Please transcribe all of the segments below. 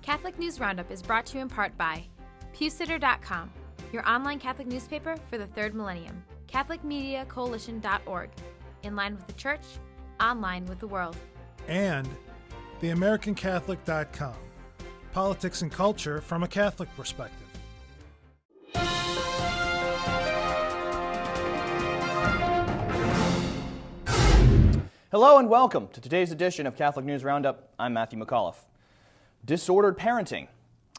Catholic News Roundup is brought to you in part by PewSitter.com, your online Catholic newspaper for the third millennium, CatholicMediaCoalition.org, in line with the Church, online with the world. And TheAmericanCatholic.com, politics and culture from a Catholic perspective. Hello and welcome to today's edition of Catholic News Roundup. I'm Matthew McAuliffe. Disordered parenting.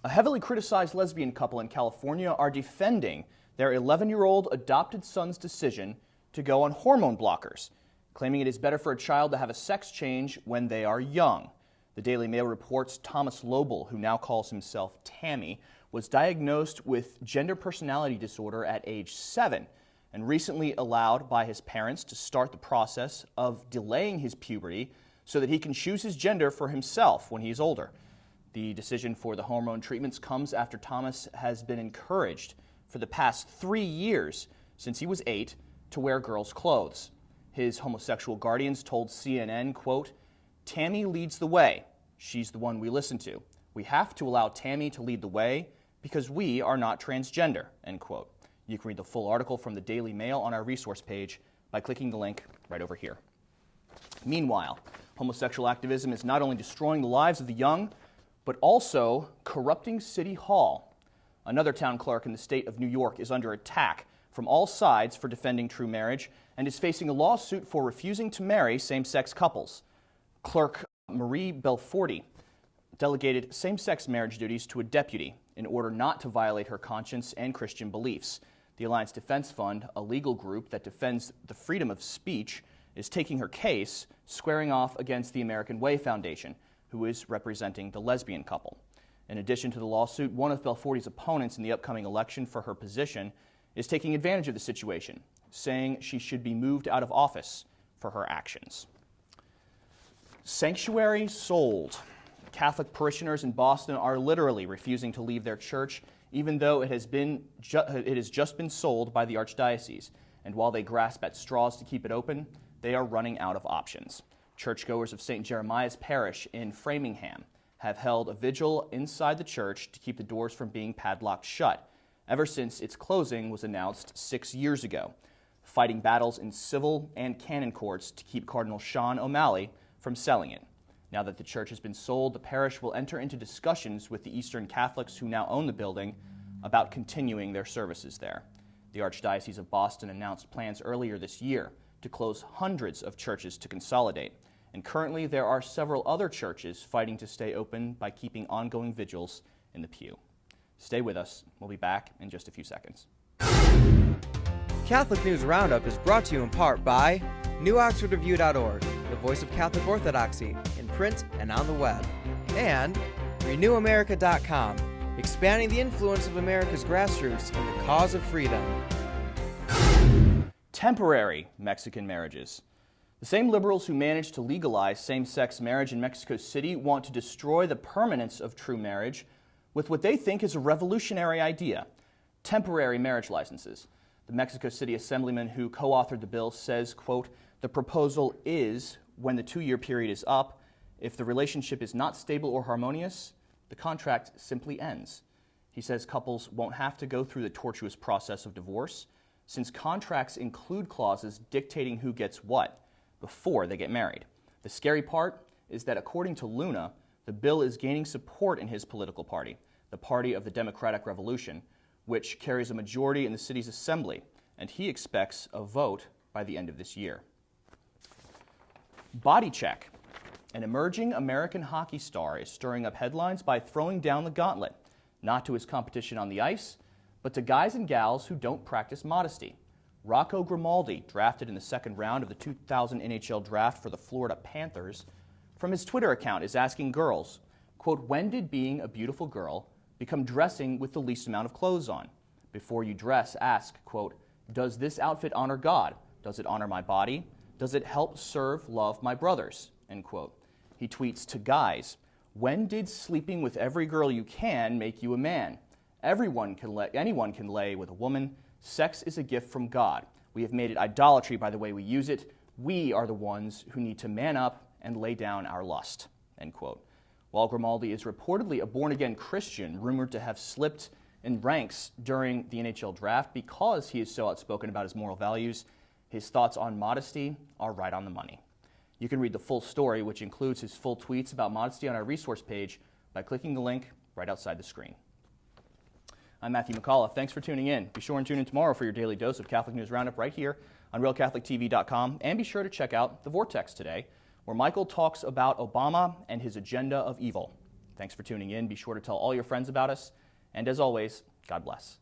A heavily criticized lesbian couple in California are defending their 11-year-old adopted son's decision to go on hormone blockers, claiming it is better for a child to have a sex change when they are young. The Daily Mail reports Thomas Lobel, who now calls himself Tammy, was diagnosed with gender personality disorder at age 7 and recently allowed by his parents to start the process of delaying his puberty so that he can choose his gender for himself when he's older. The decision for the hormone treatments comes after Thomas has been encouraged for the past 3 years, since he was 8, to wear girls' clothes. His homosexual guardians told CNN, quote, "Tammy leads the way. She's the one we listen to. We have to allow Tammy to lead the way because we are not transgender," end quote. You can read the full article from the Daily Mail on our resource page by clicking the link right over here. Meanwhile, homosexual activism is not only destroying the lives of the young, but also corrupting City Hall. Another town clerk in the state of New York is under attack from all sides for defending true marriage and is facing a lawsuit for refusing to marry same-sex couples. Clerk Marie Belforti delegated same-sex marriage duties to a deputy in order not to violate her conscience and Christian beliefs. The Alliance Defense Fund, a legal group that defends the freedom of speech, is taking her case, squaring off against the American Way Foundation, who is representing the lesbian couple. In addition to the lawsuit, one of Belforti's opponents in the upcoming election for her position is taking advantage of the situation, saying she should be moved out of office for her actions. Sanctuary sold. Catholic parishioners in Boston are literally refusing to leave their church, even though it has just been sold by the Archdiocese. And while they grasp at straws to keep it open, they are running out of options. Churchgoers of St. Jeremiah's Parish in Framingham have held a vigil inside the church to keep the doors from being padlocked shut, ever since its closing was announced 6 years ago, fighting battles in civil and canon courts to keep Cardinal Sean O'Malley from selling it. Now that the church has been sold, the parish will enter into discussions with the Eastern Catholics who now own the building about continuing their services there. The Archdiocese of Boston announced plans earlier this year to close hundreds of churches to consolidate, and currently there are several other churches fighting to stay open by keeping ongoing vigils in the pew. Stay with us. We'll be back in just a few seconds. Catholic News Roundup is brought to you in part by NewOxfordReview.org, the voice of Catholic Orthodoxy, in print and on the web, and RenewAmerica.com, expanding the influence of America's grassroots in the cause of freedom. Temporary Mexican marriages. The same liberals who managed to legalize same-sex marriage in Mexico City want to destroy the permanence of true marriage with what they think is a revolutionary idea: temporary marriage licenses. The Mexico City assemblyman who co-authored the bill says, quote, "The proposal is, when the 2-year period is up, if the relationship is not stable or harmonious, the contract simply ends." He says couples won't have to go through the tortuous process of divorce, since contracts include clauses dictating who gets what before they get married. The scary part is that, according to Luna, the bill is gaining support in his political party, the Party of the Democratic Revolution, which carries a majority in the city's assembly, and he expects a vote by the end of this year. Body check. An emerging American hockey star is stirring up headlines by throwing down the gauntlet, not to his competition on the ice, but to guys and gals who don't practice modesty. Rocco Grimaldi, drafted in the second round of the 2000 NHL draft for the Florida Panthers, from his Twitter account is asking girls, quote, "When did being a beautiful girl become dressing with the least amount of clothes on? Before you dress, ask, quote, does this outfit honor God? Does it honor my body? Does it help serve, love my brothers?" End quote. He tweets to guys, "When did sleeping with every girl you can make you a man? Anyone can lay with a woman. Sex is a gift from God. We have made it idolatry by the way we use it. We are the ones who need to man up and lay down our lust." End quote. while Grimaldi is reportedly a born-again Christian rumored to have slipped in ranks during the NHL draft because he is so outspoken about his moral values. His thoughts on modesty are right on the money. You can read the full story, which includes his full tweets about modesty, on our resource page by clicking the link right outside the screen. I'm Matthew McAuliffe. Thanks for tuning in. Be sure and tune in tomorrow for your daily dose of Catholic News Roundup right here on RealCatholicTV.com. And be sure to check out The Vortex today, where Michael talks about Obama and his agenda of evil. Thanks for tuning in. Be sure to tell all your friends about us. And as always, God bless.